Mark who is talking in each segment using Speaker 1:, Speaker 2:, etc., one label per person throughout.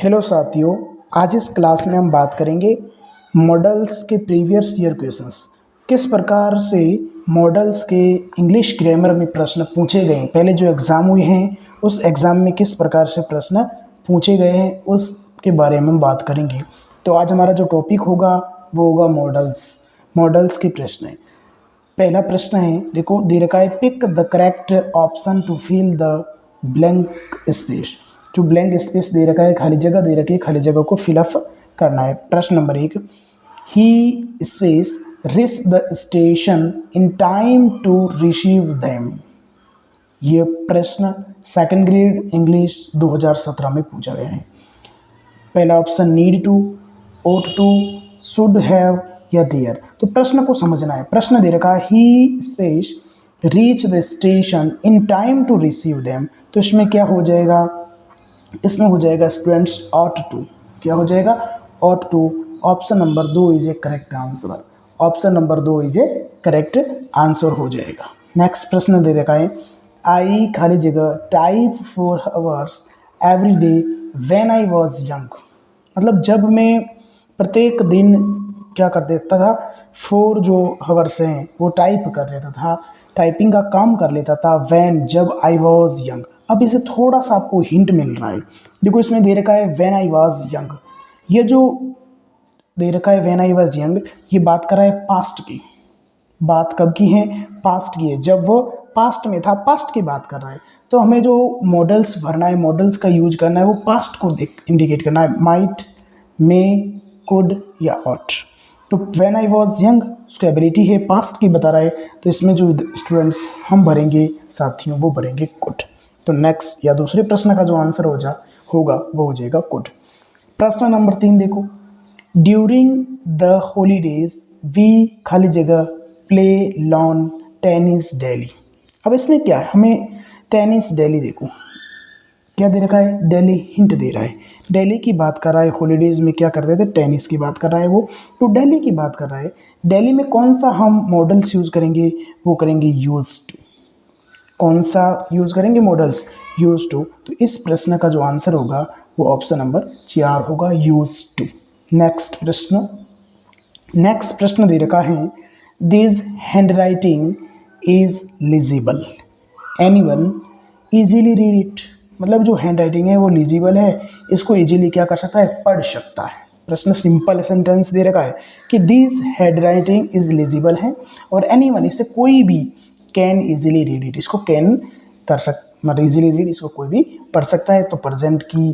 Speaker 1: Hello साथियों, आज इस क्लास में हम बात करेंगे मॉडल्स के प्रीवियस ईयर क्वेश्चंस। किस प्रकार से मॉडल्स के इंग्लिश ग्रामर में प्रश्न पूछे गए हैं, पहले जो एग्ज़ाम हुए हैं उस एग्ज़ाम में किस प्रकार से प्रश्न पूछे गए हैं उसके बारे में हम बात करेंगे। तो आज हमारा जो टॉपिक होगा वो होगा मॉडल्स के प्रश्न। पहला प्रश्न है, देखो, दे रखा है pick the correct option to fill the blank space. जो ब्लैंक स्पेस दे रखा है, खाली जगह दे रखी है, खाली जगह को फिलअप करना है। प्रश्न number 1, he space reach the station in time to receive them. ये प्रश्न सेकंड ग्रेड इंग्लिश 2017 में पूछा गया है। पहला option need to, ought to, should have या देयर। तो प्रश्न को समझना है। प्रश्न दे रखा है he space reach the station in time to receive them. तो इसमें क्या हो जाएगा, इसमें हो जाएगा स्टूडेंट्स ought टू। क्या हो जाएगा, ought to. Option number 2 is a correct answer. Option number 2 is a correct answer हो जाएगा। नेक्स्ट प्रश्न दे रखा है आई खाली जगह type 4 hours every day when I was young. मतलब जब मैं प्रत्येक दिन क्या कर देता था, 4 जो आवर्स हैं वो टाइप कर लेता था, टाइपिंग का काम कर लेता था व्हेन, जब आई वाज यंग। अब इसे थोड़ा सा आपको हिंट मिल रहा है। देखो इसमें दे रखा है व्हेन आई वाज यंग। ये जो दे रखा है व्हेन आई वाज यंग, ये बात कर रहा है पास्ट की। बात कब की है, पास्ट की है, जब वो पास्ट में था, पास्ट की बात कर रहा है। तो हमें जो मॉडल्स भरना है, मॉडल्स का यूज करना है, वो पास्ट को इंडिकेट करना है, माइट, मे, कुड या ऑट। तो व्हेन आई वाज यंग उसकी एबिलिटी है, पास्ट की बता रहा है, तो इसमें जो स्टूडेंट्स हम भरेंगे साथियों वो भरेंगे कुड। तो नेक्स्ट या दूसरे प्रश्न का जो आंसर होगा वो हो जाएगा कुड। प्रश्न नंबर 3 देखो, ड्यूरिंग द हॉलीडेज वी खाली जगह प्ले लॉन टेनिस डेली। अब इसमें क्या है, हमें टेनिस डेली, देखो क्या दे रखा है, डेली हिंट दे रहा है, डेली की बात कर रहा है। हॉलीडेज में क्या करते थे, टेनिस की बात कर रहा है वो, तो डेली की बात कर रहा है। डेली में कौन सा हम मॉडल्स यूज़ करेंगे, वो करेंगे यूज टू। कौन सा यूज़ करेंगे, मॉडल्स, यूज टू। तो इस प्रश्न का जो आंसर होगा वो ऑप्शन नंबर 4 होगा, यूज टू। नेक्स्ट प्रश्न दे रखा है this handwriting is legible, anyone easily read it. मतलब जो हैंड राइटिंग है वो लीजिबल है, इसको इजीली क्या कर सकता है, पढ़ सकता है। प्रश्न सिंपल सेंटेंस दे रखा है कि दिस हैंड राइटिंग इज लिजिबल है, और एनीवन, इससे कोई भी, कैन इजीली रीड इट, इसको कैन कर मतलब इजीली रीड, इसको कोई भी पढ़ सकता है। तो प्रेजेंट की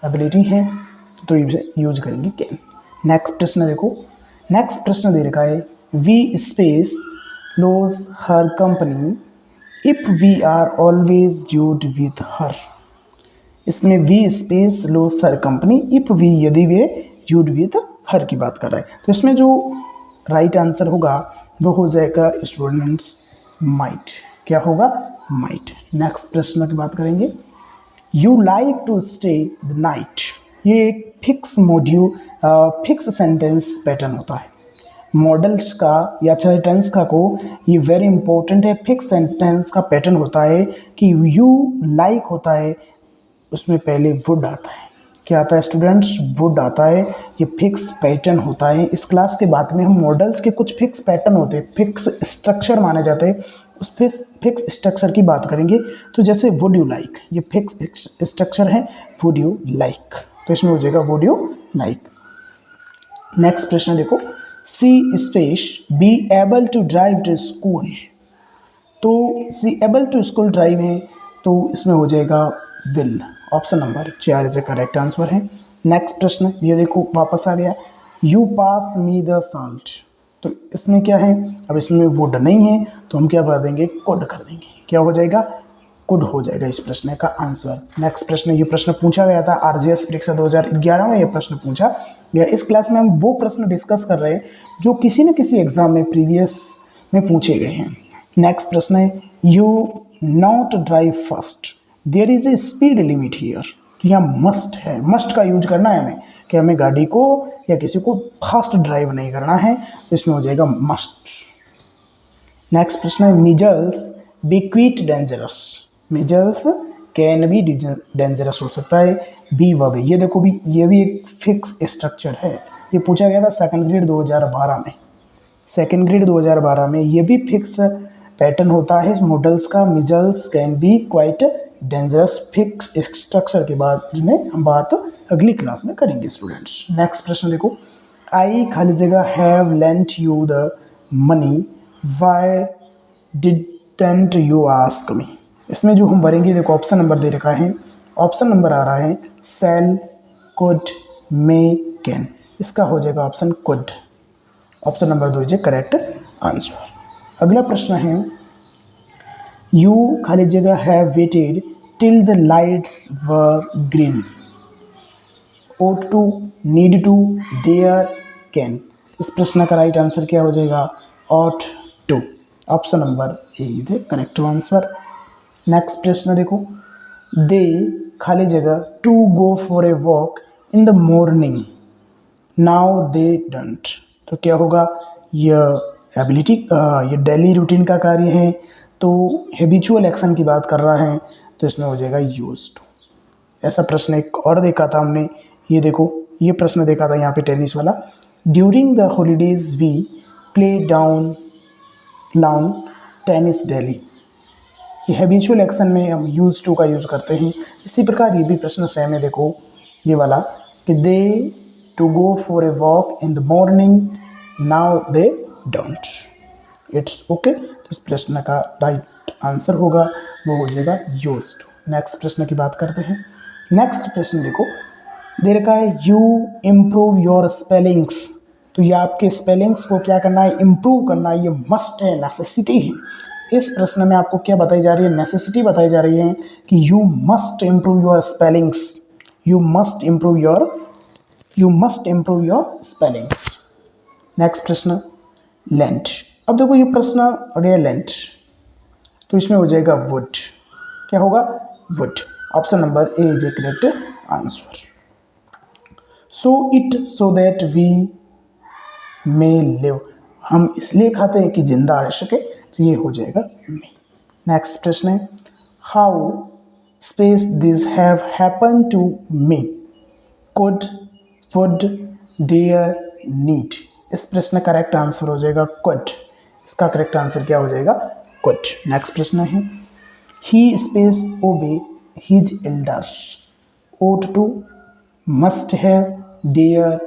Speaker 1: एबिलिटी है तो यूज करेंगे कैन। नेक्स्ट प्रश्न देखो, नेक्स्ट प्रश्न दे रखा है we space lose her company if we are always dude with her. इसमें we space lose her company if we, यदि वे ड्यूड विथ हर की बात कर रहा है। तो इसमें जो राइट आंसर होगा वो हो जाएगा स्टूडेंट्स माइट। क्या होगा, माइट। नेक्स्ट प्रश्न की बात करेंगे, you like to stay the night. ये एक फिक्स सेंटेंस पैटर्न होता है। मॉडल्स का या चाहे टेंस का को, ये वेरी इंपॉर्टेंट है। फिक्स सेंटेंस का पैटर्न होता है कि यू लाइक होता है, उसमें पहले वुड आता है। क्या आता है स्टूडेंट्स, वुड आता है। ये फिक्स पैटर्न होता है। इस क्लास के बाद में हम मॉडल्स के कुछ फिक्स पैटर्न होते हैं, फिक्स स्ट्रक्चर माने जाते हैं, उस फिक्स स्ट्रक्चर की बात करेंगे। तो जैसे वुड यू लाइक, ये फिक्स स्ट्रक्चर है, वुड यू लाइक, तो इसमें हो जाएगा वुड यू लाइक। नेक्स्ट प्रश्न देखो, she space be able to drive to school. तो she able to school drive है, तो इसमें हो जाएगा will. Option number 4 is a correct answer है। नेक्स्ट प्रश्न ये देखो वापस आ गया, you pass me the salt. तो इसमें क्या है, अब इसमें वुड नहीं है तो हम क्या कर देंगे, कुड कर देंगे। क्या हो जाएगा, कुड हो जाएगा इस प्रश्न का आंसर। नेक्स्ट प्रश्न, ये प्रश्न पूछा गया था आरजीएस परीक्षा 2011 में, ये प्रश्न पूछा गया। इस क्लास में हम वो प्रश्न डिस्कस कर रहे हैं जो किसी न किसी एग्जाम में प्रीवियस में पूछे गए हैं। नेक्स्ट प्रश्न है, you not drive fast, there is a speed limit here. तो यहाँ मस्ट है, मस्ट का यूज करना है हमें कि हमें गाड़ी को या किसी को फास्ट ड्राइव नहीं करना है, तो इसमें हो जाएगा मस्ट। नेक्स्ट प्रश्न है, measles be quite dangerous. Measles can भी डेंजरस हो सकता है, बी वर्ब है। ये देखो भी, ये भी एक फिक्स स्ट्रक्चर है। ये पूछा गया था सेकंड ग्रेड 2012 में। सेकंड ग्रेड 2012 में ये भी फिक्स पैटर्न होता है मॉडल्स का। Measles can be quite dangerous, fix structure के बाद में हम बात अगली क्लास में करेंगे स्टूडेंट्स। नेक्स्ट प्रश्न देखो, आई खाली जगह have lent you the money, Y didn't you ask me. इसमें जो हम भरेंगे, देखो ऑप्शन नंबर दे रखा है, ऑप्शन नंबर आ रहा है सेल, कुड, मे, कैन। इसका हो जाएगा option could. Option number 2 is a correct answer. अगला प्रश्न है, यू खाली जगह have waited till the lights were green, ought to, need to, dare, can। इस प्रश्न का राइट आंसर क्या हो जाएगा, ought to। Option number A is the correct answer. Next प्रश्न देखो, दे खाली जगह to go for a walk in the morning, now they don't. तो क्या होगा, यह एबिलिटी, ये डेली रूटीन का कार्य है, तो हैबिचुअल एक्शन की बात कर रहा है, तो इसमें हो जाएगा यूज टू। ऐसा प्रश्न एक और देखा था हमने, ये देखो, ये प्रश्न देखा था यहाँ पे टेनिस वाला, during the holidays we play down lawn tennis daily. ये हैबिचुअल एक्शन में हम यूज टू का यूज़ करते हैं। इसी प्रकार ये भी प्रश्न सेम है, देखो ये वाला कि they to go for a walk in the morning, now they don't. It's okay. तो इस प्रश्न का राइट आंसर होगा वो हो जाएगा यूज टू। नेक्स्ट प्रश्न की बात करते हैं। नेक्स्ट प्रश्न देखो, दे रखा है यू इम्प्रूव योर स्पेलिंग्स। तो ये आपके स्पेलिंग्स को क्या करना है, इम्प्रूव करना है, ये मस्ट है, नेसेसिटी है। इस प्रश्न में आपको क्या बताई जा रही है, नेसेसिटी बताई जा रही है कि you must improve your spellings, you must improve your spellings. Next प्रश्न, लेंट। अब देखो ये प्रश्न आ गया लेंट, तो इसमें हो जाएगा वुड। क्या होगा, would. Option number A is a correct answer. So it so that we may live. हम इसलिए खाते हैं कि जिंदा रह सके, तो ये हो जाएगा मे। नेक्स्ट प्रश्न है, how space this have happen to me, could, would, dare, need. इस प्रश्न का करेक्ट आंसर हो जाएगा कुड। इसका करेक्ट आंसर क्या हो जाएगा, कुड। नेक्स्ट प्रश्न है, he space obey his elders, ought to, must have, dare,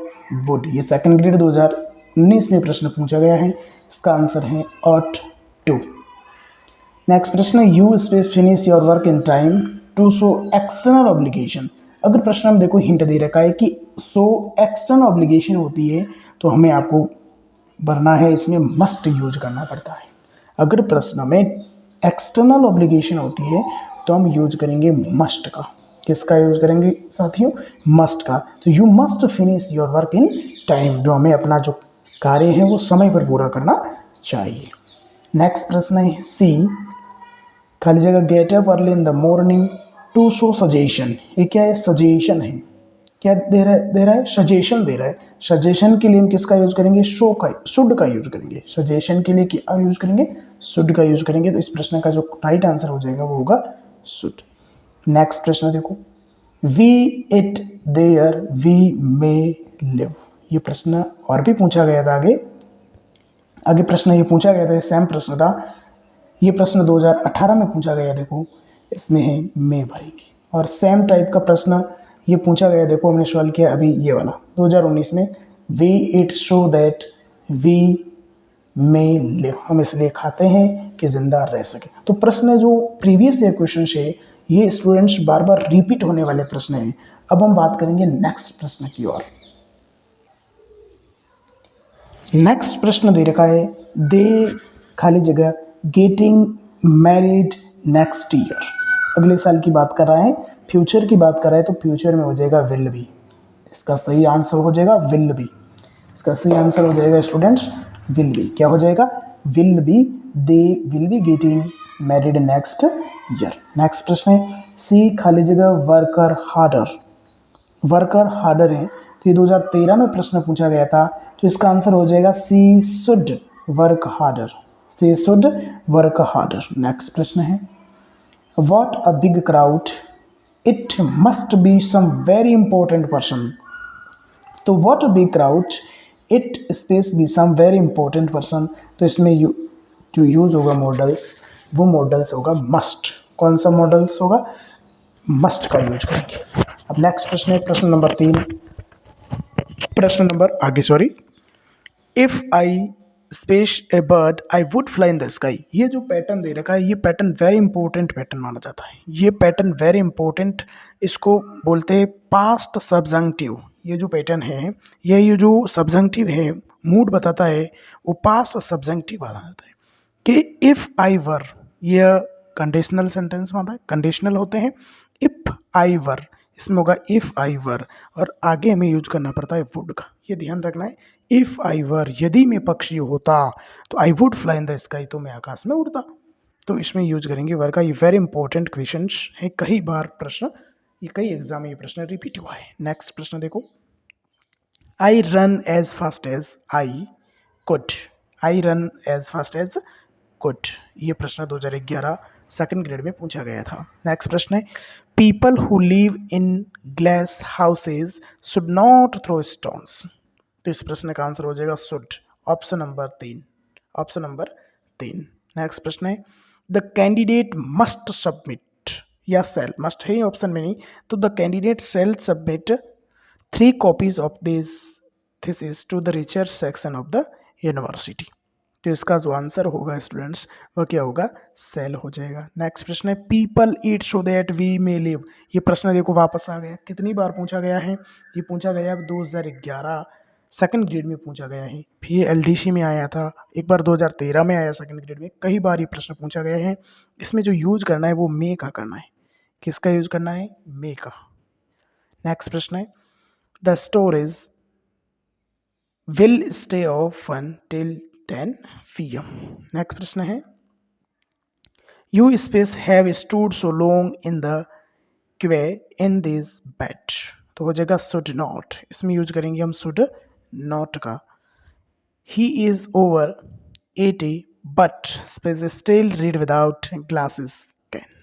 Speaker 1: would. ये सेकंड ग्रेड 2019 में प्रश्न पूछा गया है। इसका आंसर है ought to। नेक्स्ट प्रश्न, you space finish your work in time to show external obligation. अगर प्रश्न हम देखो हिंट दे रखा है कि सो एक्सटर्नल ऑब्लिगेशन होती है, तो हमें आपको भरना है, इसमें मस्ट यूज करना पड़ता है। अगर प्रश्न में एक्सटर्नल ऑब्लिगेशन होती है तो हम यूज करेंगे मस्ट का। किसका यूज करेंगे साथियों, मस्ट का। तो you must finish your work in time, जो हमें अपना जो कार्य है वो समय पर पूरा करना चाहिए। नेक्स्ट प्रश्न है सी, खाली जगह get up early in the morning to show suggestion. ये क्या है, सजेशन है। क्या दे रहा है, सजेशन दे रहा है। सजेशन के लिए हम किसका यूज करेंगे, शो का, शुड का यूज करेंगे। सजेशन के लिए क्या यूज करेंगे, शुड का यूज करेंगे। तो इस प्रश्न का जो राइट आंसर हो जाएगा वो होगा शुड। नेक्स्ट प्रश्न देखो, we it there we may live. ये प्रश्न और भी पूछा गया था आगे प्रश्न ये पूछा गया था, ये सेम प्रश्न था। ये प्रश्न 2018 में पूछा गया, देखो इसमें है मे भरेंगे। और सेम टाइप का प्रश्न ये पूछा गया, देखो हमने सवाल किया अभी ये वाला 2019 में, we it show that we may live. हम इसलिए खाते हैं कि जिंदा रह सके। तो प्रश्न जो प्रीवियस ईयर क्वेश्चन है, ये स्टूडेंट्स बार बार रिपीट होने वाले प्रश्न हैं। अब हम बात करेंगे नेक्स्ट प्रश्न की ओर। नेक्स्ट प्रश्न दे रखा है, दे खाली जगह गेटिंग मैरिड नेक्स्ट ईयर। अगले साल की बात कर रहा है, फ्यूचर की बात कर रहा है, तो फ्यूचर में हो जाएगा विल बी। इसका सही आंसर हो जाएगा विल बी। इसका सही आंसर हो जाएगा स्टूडेंट्स विल बी। क्या हो जाएगा, will be, they will be getting married next year. Next प्रश्न है सी, खाली जगह वर्कर हार्डर। वर्कर हार्डर है, तो ये 2013 में प्रश्न पूछा गया था। तो इसका आंसर हो जाएगा she should work harder, she should work harder. Next प्रश्न है What a big crowd. It must be some very important person. तो what a big crowd, it space be some very important person. तो इसमें जो use होगा models, वो models होगा must. कौन सा मॉडल्स होगा? मस्ट का यूज करेंगे। अब नेक्स्ट प्रश्न है प्रश्न नंबर 3। प्रश्न नंबर आगे sorry, if I space A bird I would fly in the sky. ये जो पैटर्न दे रखा है, ये पैटर्न वेरी इंपॉर्टेंट पैटर्न माना जाता है। ये पैटर्न वेरी इंपॉर्टेंट, इसको बोलते हैं पास्ट सब्जंक्टिव। ये जो पैटर्न है, ये जो सब्जंक्टिव है, मूड बताता है, वो पास्ट सब्जंक्टिव बताता है कि इफ आई वर, ये कंडीशनल सेंटेंस में आता है, कंडीशनल होते हैं। इफ आई वर, इसमें होगा इफ आई वर, और आगे हमें यूज करना पड़ता है वुड का। ये ध्यान रखना है, इफ आई वर, यदि मैं पक्षी होता तो I would fly in the sky, तो मैं आकाश में उड़ता। तो इसमें यूज करेंगे वर का। ये वेरी इंपॉर्टेंट क्वेश्चन है, कई बार प्रश्न, ये कई एग्जाम में ये प्रश्न रिपीट हुआ है। नेक्स्ट प्रश्न देखो, I run as fast as I could. I run as fast as could, ये प्रश्न 2011 सेकंड ग्रेड में पूछा गया था। नेक्स्ट प्रश्न है, people who live in glass houses should not throw stones. तो इस प्रश्न का आंसर हो जाएगा should, option number 3, option number 3। Next प्रश्न है, द कैंडिडेट मस्ट सबमिट, या सेल, मस्ट है ऑप्शन में नहीं, तो the candidate shall submit 3 copies of this thesis to the research section of the university. तो इसका जो आंसर होगा स्टूडेंट्स, वह क्या होगा? सेल हो जाएगा। नेक्स्ट प्रश्न है, people eat so that we may live. ये प्रश्न देखो वापस आ गया, कितनी बार पूछा गया है? ये पूछा गया 2011 सेकंड ग्रेड में पूछा गया है, फिर एलडीसी में आया था, एक बार 2013 में आया सेकंड ग्रेड में, कई बार ये प्रश्न पूछा गया है। इसमें जो यूज करना है वो मे का करना है। किसका यूज करना है? मे का। नेक्स्ट प्रश्न है, the storage will stay open till 10 PM। Next प्रश्न है, you space have stood so long in the क्वे इन दिस बेड। तो हो जाएगा शुड नॉट, इसमें यूज करेंगे हम शुड नॉट का। He is over 80 but space still read without glasses can.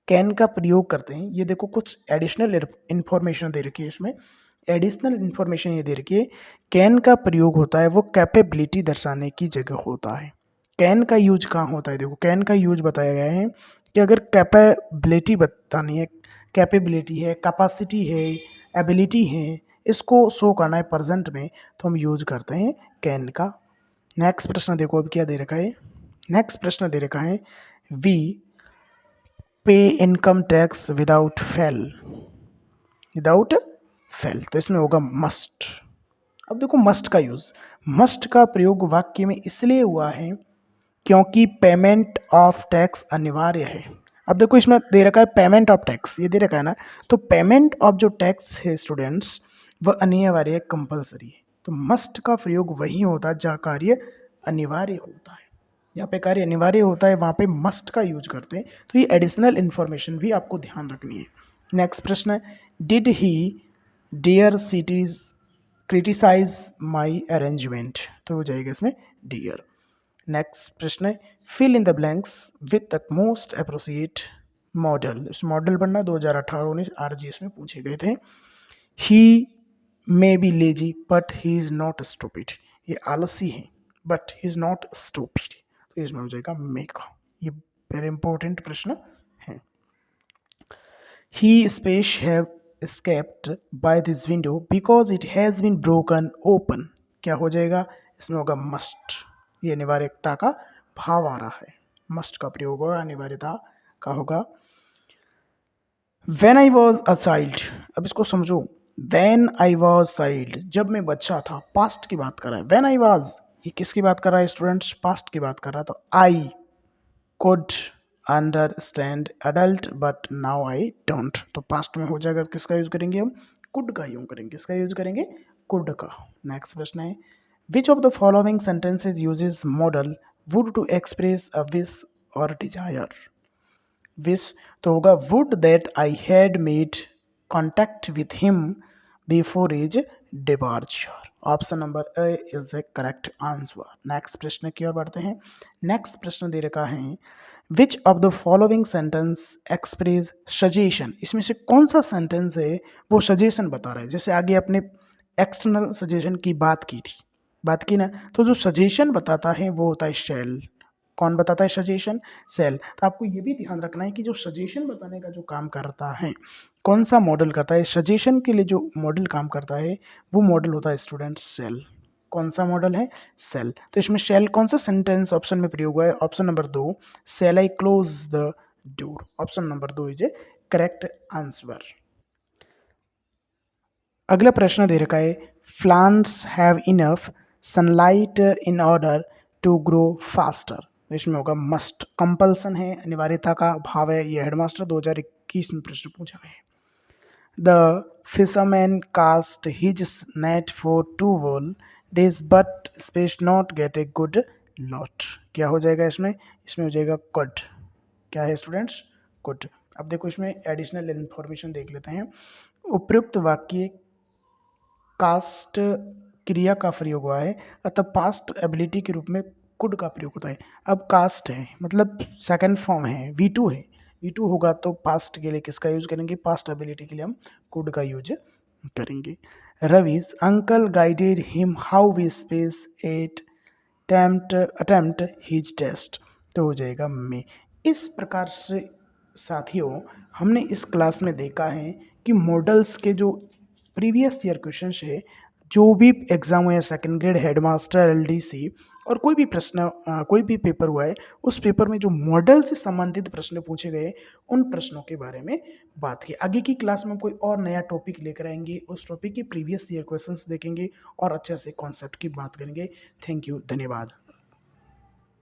Speaker 1: Can का प्रयोग करते हैं, ये देखो कुछ एडिशनल इंफॉर्मेशन दे रखी है इसमें, एडिशनल इंफॉर्मेशन ये दे रखी है। कैन का प्रयोग होता है वो कैपेबिलिटी दर्शाने की जगह होता है। कैन का यूज कहाँ होता है? देखो कैन का यूज बताया गया है कि अगर कैपेबिलिटी बतानी है, कैपेबिलिटी है, कैपेसिटी है, एबिलिटी है, इसको शो करना है प्रेजेंट में, तो हम यूज करते हैं कैन का। नेक्स्ट प्रश्न देखो अब क्या दे रखा है। नेक्स्ट प्रश्न दे रखा है, वी पे income tax without fail, without fail, तो इसमें होगा मस्ट। अब देखो मस्ट का यूज, मस्ट का प्रयोग वाक्य में इसलिए हुआ है क्योंकि पेमेंट ऑफ टैक्स अनिवार्य है। अब देखो इसमें दे रखा है पेमेंट ऑफ टैक्स, ये दे रखा है ना, तो पेमेंट ऑफ जो टैक्स है स्टूडेंट्स, वह अनिवार्य है, कंपलसरी है। तो मस्ट का प्रयोग वही होता है जहाँ कार्य अनिवार्य होता है, जहाँ पे कार्य अनिवार्य होता है वहाँ पे मस्ट का यूज करते हैं। तो ये एडिशनल इन्फॉर्मेशन भी आपको ध्यान रखनी है। नेक्स्ट प्रश्न है, did he dare cities criticise my arrangement. तो हो जाएगा इसमें डियर। नेक्स्ट प्रश्न है, fill in the blanks with the most appropriate modal. इस मॉडल पढ़ना 2018-19 RGS में पूछे गए थे। He may be lazy but he is not stupid. ये आलसी है but he is not stupid, तो इसमें हो जाएगा मे का। ये वेरी इंपॉर्टेंट प्रश्न है। He space have escaped by this window because it has been broken open। क्या हो जाएगा? इसमें होगा must। ये अनिवार्यता का भाव आ रहा है, must का प्रयोग होगा, अनिवार्यता का होगा। when I was a child, अब इसको समझो, when I was child, जब मैं बच्चा था, पास्ट की बात कर रहा है। when I was, ये किसकी बात कर रहा है स्टूडेंट्स? पास्ट की बात कर रहा है। तो I could understand adult but now I don't, तो पास्ट में हो जाएगा, किसका यूज करेंगे हम? कुड का यूज करेंगे। किसका यूज करेंगे? कुड का। नेक्स्ट प्रश्न है, which of the following sentences uses modal would to express a wish और डिजायर। विश तो होगा would that I had made contact with him before his departure. Option number A is a correct answer. Next प्रश्न की ओर बढ़ते हैं। Next प्रश्न दे रखा है which of the following sentence express suggestion, इसमें से कौन सा सेंटेंस है वो सजेशन बता रहा है। जैसे आगे अपने एक्सटर्नल सजेशन की बात की ना, तो जो सजेशन बताता है वो होता है शेल। कौन बताता है सजेशन? सेल। तो आपको ये भी ध्यान रखना है कि जो सजेशन बताने का जो काम करता है, कौन सा मॉडल करता है सजेशन के लिए, जो मॉडल काम करता है वो मॉडल होता है स्टूडेंट सेल। कौन सा मॉडल है? सेल। तो इसमें शेल कौन सा सेंटेंस ऑप्शन में प्रयोग हुआ है? Option number 2, shall I close the door. Option number 2 is a correct answer. अगला प्रश्न दे रखा है plants have enough sunlight in order to grow faster. इसमें होगा मस्ट, कंपल्सन है, अनिवार्यता का भाव है। ये हेडमास्टर 2021 में प्रश्न पूछा गया है। The fisherman cast his net for 2 whole days but space not get a good lot। क्या हो जाएगा इसमें? इसमें हो जाएगा गुड। क्या है स्टूडेंट्स? गुड। अब देखो इसमें एडिशनल इन्फॉर्मेशन देख लेते हैं। उपयुक्त वाक्य कास्ट क्रिया का प्रयोग हुआ है, अतः पास्ट एबिलिटी के रूप में कुड का प्रयोग होता है। अब कास्ट है मतलब सेकंड फॉर्म है, V2 है। V2 होगा तो पास्ट के लिए किसका यूज करेंगे? पास्ट एबिलिटी के लिए हम कुड का यूज करेंगे। Ravi's uncle guided him how we space at attempt his test. तो हो जाएगा मे। इस प्रकार से साथियों हमने इस क्लास में देखा है कि मॉडल्स के जो प्रीवियस ईयर क्वेश्चंस है, जो भी एग्जाम हुआ है सेकंड ग्रेड, हेडमास्टर, एलडीसी और कोई भी प्रश्न कोई भी पेपर हुआ है, उस पेपर में जो मॉडल से संबंधित प्रश्न पूछे गए उन प्रश्नों के बारे में बात की। आगे की क्लास में कोई और नया टॉपिक लेकर आएंगे, उस टॉपिक के प्रीवियस ईयर क्वेश्चंस देखेंगे और अच्छे से कॉन्सेप्ट की बात करेंगे। थैंक यू, धन्यवाद।